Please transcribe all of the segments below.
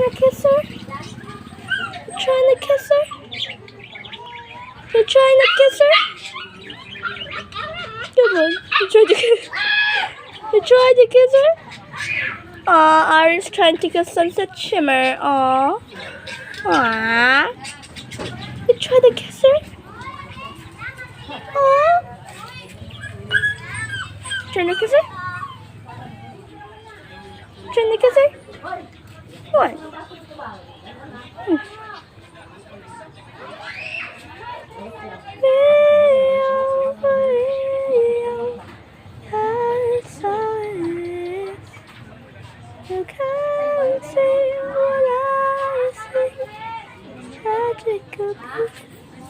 trying to kiss her? You trying to kiss her? You trying to kiss her? Come on, you trying to kiss her? You trying to kiss her? Aw, Ari's trying to kiss Sunset Shimmer. Aw. Aw. You trying to kiss her? Aw. Trying to kiss her? Trying to kiss her? What? You can't see what I see.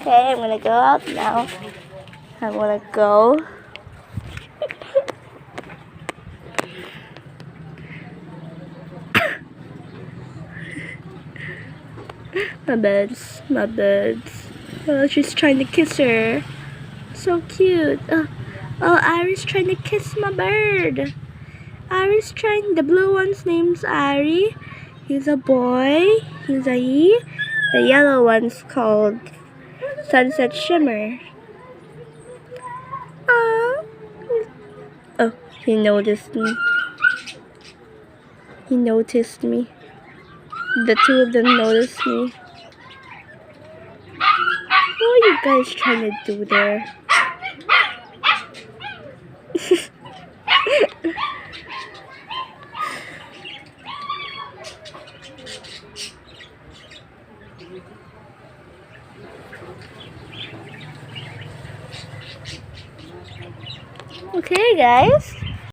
Okay, I'm gonna go out now. I wanna go. My birds, my birds. Oh, she's trying to kiss her. So cute. Oh, Ari's trying to kiss my bird. Ari's trying. The blue one's name's Ari. He's a boy. He's a he. The yellow one's called Sunset Shimmer. Oh, he noticed me. He noticed me. The two of them noticed me. What are you guys trying to do there? Okay, guys.